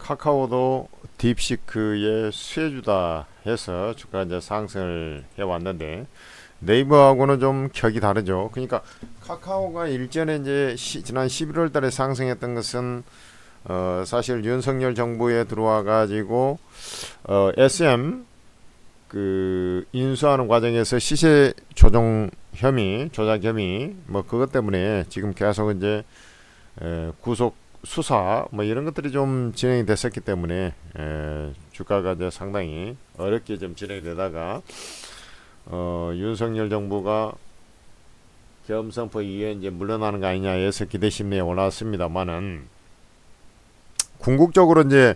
카카오도 딥시크의 수혜주다 해서 주가 이제 상승을 해왔는데 네이버하고는 좀 격이 다르죠. 그러니까 카카오가 일전에 이제 지난 11월 달에 상승했던 것은 사실 윤석열 정부에 들어와 가지고 SM 그 인수하는 과정에서 시세 조정 혐의, 조작 혐의 뭐 그것 때문에 지금 계속 이제 구속 수사 뭐 이런 것들이 좀 진행이 됐었기 때문에 주가가 이제 상당히 어렵게 좀 진행이 되다가 윤석열 정부가 겸성포 이후에 이제 물러나는 거 아니냐 해서 기대 심리에 올라왔습니다만은 궁극적으로 이제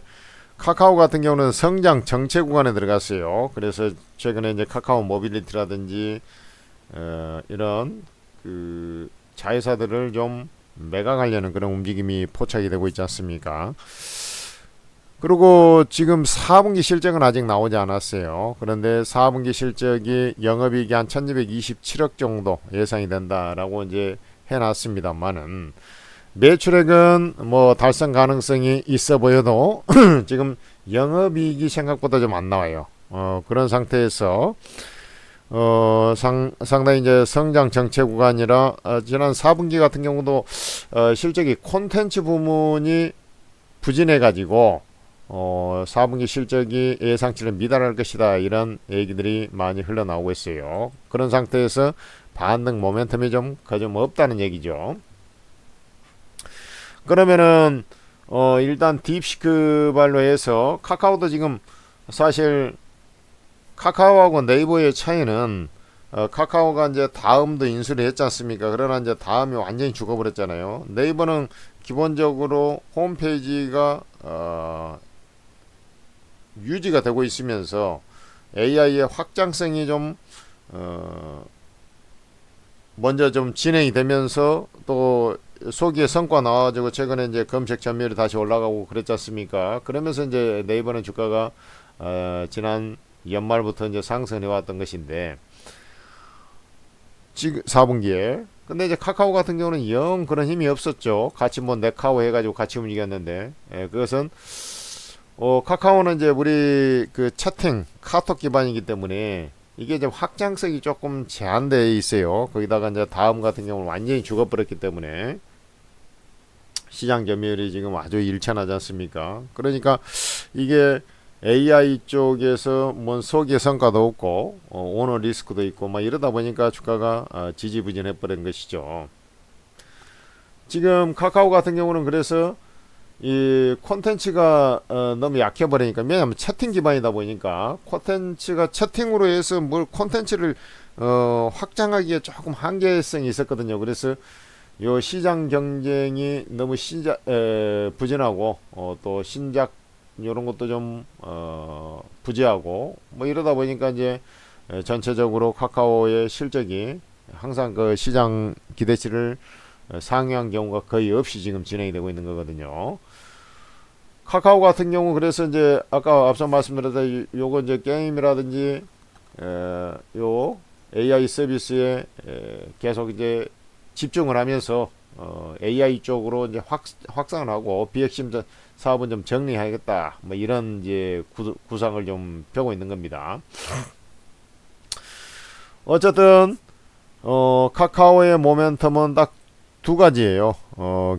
카카오 같은 경우는 성장 정체 구간에 들어갔어요. 그래서 최근에 이제 카카오 모빌리티라든지 이런 그 자회사들을 좀 매각하려는 그런 움직임이 포착이 되고 있지 않습니까? 그리고 지금 4분기 실적은 아직 나오지 않았어요. 그런데 4분기 실적이 영업이익이 한 1227억 정도 예상이 된다라고 이제 해놨습니다만은 매출액은 뭐 달성 가능성이 있어 보여도 지금 영업이익이 생각보다 좀 안 나와요. 그런 상태에서 상당히 이제 성장 정체 구간이라 지난 4분기 같은 경우도 실적이 콘텐츠 부문이 부진해 가지고 4분기 실적이 예상치를 미달할 것이다 이런 얘기들이 많이 흘러나오고 있어요. 그런 상태에서 반등 모멘텀이 좀 거점 없다는 얘기죠. 그러면은 일단 딥시크 발로 해서 카카오도 지금 사실 카카오하고 네이버의 차이는 카카오가 이제 다음도 인수를 했지 않습니까? 그러나 이제 다음이 완전히 죽어버렸잖아요. 네이버는 기본적으로 홈페이지가 유지가 되고 있으면서 AI의 확장성이 좀 먼저 좀 진행이 되면서 또 소기의 성과 나와가지고 최근에 이제 검색 점유율이 다시 올라가고 그랬지 않습니까? 그러면서 이제 네이버는 주가가 지난 연말부터 이제 상승해 왔던 것인데 지금 4분기에 근데 이제 카카오 같은 경우는 영 그런 힘이 없었죠. 같이 뭐 네카오 해가지고 같이 움직였는데 그것은 카카오는 이제 우리 그 채팅 카톡 기반이기 때문에 이게 좀 확장성이 조금 제한되어 있어요. 거기다가 이제 다음 같은 경우는 완전히 죽어버렸기 때문에 시장 점유율이 지금 아주 일천하지 않습니까? 그러니까 이게 AI 쪽에서 뭔 소기의 성과도 없고 오너 리스크도 있고 막 이러다 보니까 주가가 지지부진해 버린 것이죠. 지금 카카오 같은 경우는 그래서 이 콘텐츠가 너무 약해 버리니까 왜냐하면 채팅 기반이다 보니까 콘텐츠가 채팅으로 해서 뭘 콘텐츠를 확장하기에 조금 한계성이 있었거든요. 그래서 요 시장 경쟁이 너무 부진하고 또 신작 이런 것도 좀 부재하고 뭐 이러다 보니까 이제 전체적으로 카카오의 실적이 항상 그 시장 기대치를 상회한 경우가 거의 없이 지금 진행이 되고 있는 거거든요. 카카오 같은 경우 그래서 이제 아까 앞서 말씀드렸던 요거 이제 게임이라든지 요 AI 서비스에 계속 이제 집중을 하면서 AI 쪽으로 이제 확산을 하고 비핵심 사업은 좀 정리하겠다 뭐 이런 이제 구상을 좀 펴고 있는 겁니다. 어쨌든 카카오의 모멘텀은 딱 두 가지예요.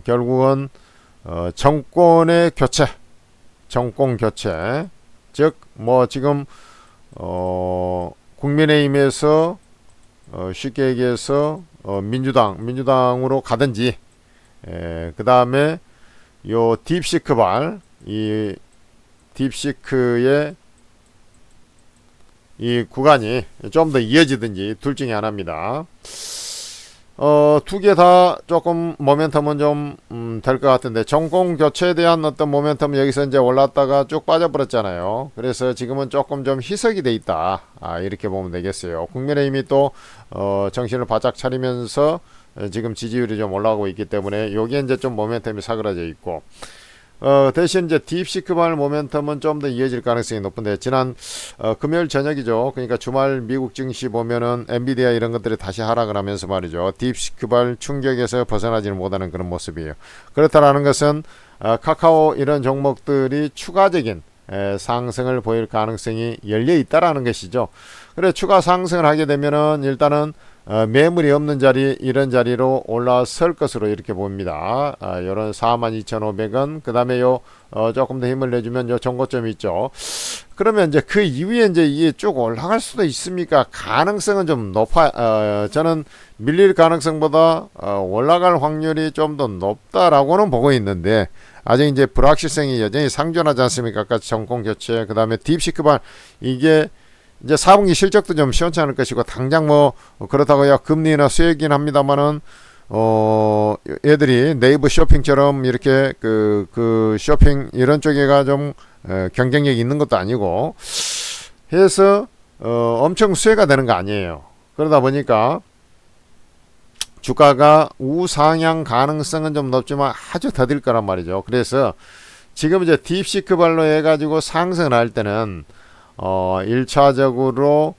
결국은 정권의 교체, 정권 교체, 즉 뭐 지금 국민의힘에서 쉽게 얘기해서 민주당으로 가든지 그 다음에 요 딥시크발 이 딥시크의 이 구간이 좀 더 이어지든지 둘 중에 하나입니다. 두 개 다 조금 모멘텀은 좀 될 것 같은데 정권 교체에 대한 어떤 모멘텀 여기서 이제 올랐다가 쭉 빠져버렸잖아요. 그래서 지금은 조금 좀 희석이 돼 있다 이렇게 보면 되겠어요. 국민의힘이 또 정신을 바짝 차리면서 지금 지지율이 좀 올라가고 있기 때문에 여기에 이제 좀 모멘텀이 사그라져 있고 대신 이제 딥시크발 모멘텀은 좀 더 이어질 가능성이 높은데 지난 금요일 저녁이죠. 그러니까 주말 미국 증시 보면은 엔비디아 이런 것들이 다시 하락을 하면서 말이죠. 딥시크발 충격에서 벗어나지는 못하는 그런 모습이에요. 그렇다라는 것은 카카오 이런 종목들이 추가적인 상승을 보일 가능성이 열려 있다라는 것이죠. 그래 추가 상승을 하게 되면은 일단은 매물이 없는 자리 이런 자리로 올라설 것으로 이렇게 봅니다. 요런 42,500원 그 다음에 요 조금 더 힘을 내주면 요 정고점이 있죠. 그러면 이제 그 이후에 이제 이게 쭉 올라갈 수도 있습니까? 가능성은 좀 저는 밀릴 가능성보다 올라갈 확률이 좀 더 높다라고는 보고 있는데 아직 이제 불확실성이 여전히 상존하지 않습니까? 아까 정권 교체 그 다음에 딥시크발 이게 이제 4분기 실적도 좀 시원치 않을 것이고 당장 뭐 그렇다고 야 금리나 수혜이긴 합니다만은 얘들이 네이버 쇼핑처럼 이렇게 그 쇼핑 이런 쪽에가 좀 경쟁력이 있는 것도 아니고 해서 엄청 수혜가 되는 거 아니에요. 그러다 보니까 주가가 우상향 가능성은 좀 높지만 아주 더딜 거란 말이죠. 그래서 지금 이제 딥시크 발로 해가지고 상승을 할 때는 1차적으로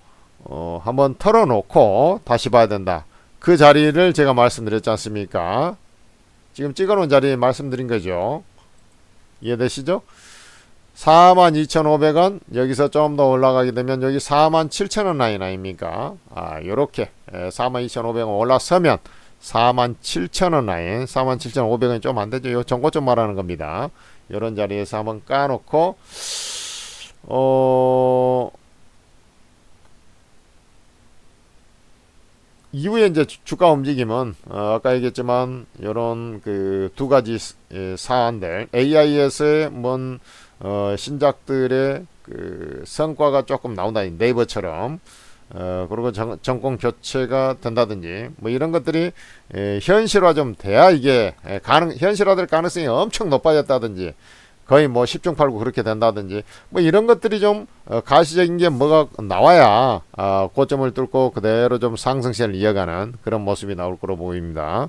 한번 털어놓고 다시 봐야 된다. 그 자리를 제가 말씀드렸지 않습니까? 지금 찍어놓은 자리 말씀드린 거죠. 이해되시죠? 42,500원 여기서 좀 더 올라가게 되면 여기 47,000원 라인 아닙니까? 요렇게 42,500원 올라서면 47,000원 라인 47,500원이 좀 안되죠. 요 정고점 말하는 겁니다. 요런 자리에서 한번 까놓고 이후에 이제 주가 움직임은 아까 얘기했지만 요런 그 두 가지 사안들 AIS의 뭔 신작들의 그 성과가 조금 나온다. 네이버처럼 그리고 정권 교체가 된다든지 뭐 이런 것들이 현실화 좀 돼야 이게 현실화될 가능성이 엄청 높아졌다든지 거의 뭐 10중 8구 그렇게 된다든지 뭐 이런 것들이 좀 가시적인 게 뭐가 나와야 고점을 뚫고 그대로 좀 상승세를 이어가는 그런 모습이 나올 거로 보입니다.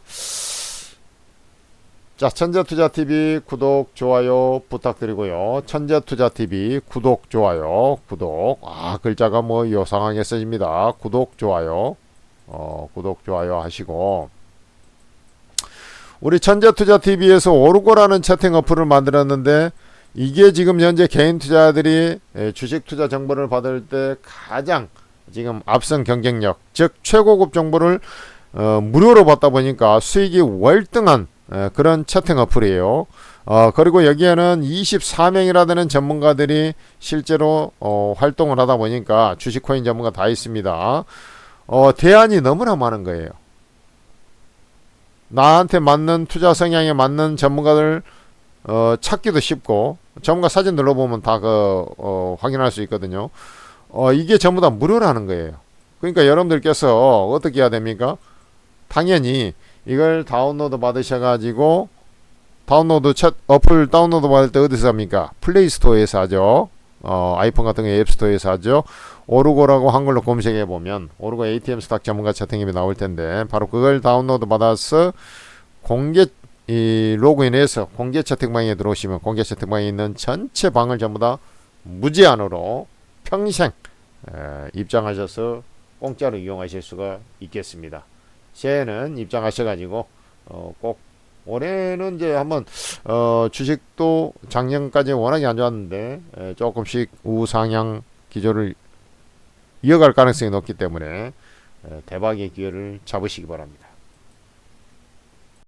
자, 천재투자TV 구독, 좋아요 부탁드리고요. 천재투자TV 구독, 좋아요, 구독. 글자가 뭐 요상하게 써집니다. 구독, 좋아요, 구독, 좋아요 하시고. 우리 천재투자TV에서 오르고라는 채팅 어플을 만들었는데 이게 지금 현재 개인 투자자들이 주식 투자 정보를 받을 때 가장 지금 앞선 경쟁력, 즉 최고급 정보를 무료로 받다 보니까 수익이 월등한 그런 채팅 어플이에요. 그리고 여기에는 24명이나 되는 전문가들이 실제로 활동을 하다 보니까 주식 코인 전문가 다 있습니다. 대안이 너무나 많은 거예요. 나한테 맞는 투자 성향에 맞는 전문가들 찾기도 쉽고 전문가 사진 눌러보면 다 확인할 수 있거든요. 이게 전부 다 무료라는 거예요. 그러니까 여러분들께서 어떻게 해야 됩니까? 당연히 이걸 다운로드 받으셔가지고 어플 다운로드 받을 때 어디서 합니까? 플레이스토어에서 하죠. 아이폰 같은 거 앱스토어에서 하죠. 오르고라고 한글로 검색해 보면 오르고 ATM 스탁 전문가 채팅앱이 나올 텐데 바로 그걸 다운로드 받아서 공개 로그인해서 공개 채팅방에 들어오시면 공개 채팅방에 있는 전체 방을 전부 다 무제한으로 평생 입장하셔서 공짜로 이용하실 수가 있겠습니다. 새해는 입장하셔가지고 꼭 올해는 이제 한번 주식도 작년까지 워낙에 안 좋았는데 조금씩 우상향 기조를 이어갈 가능성이 높기 때문에 대박의 기회를 잡으시기 바랍니다.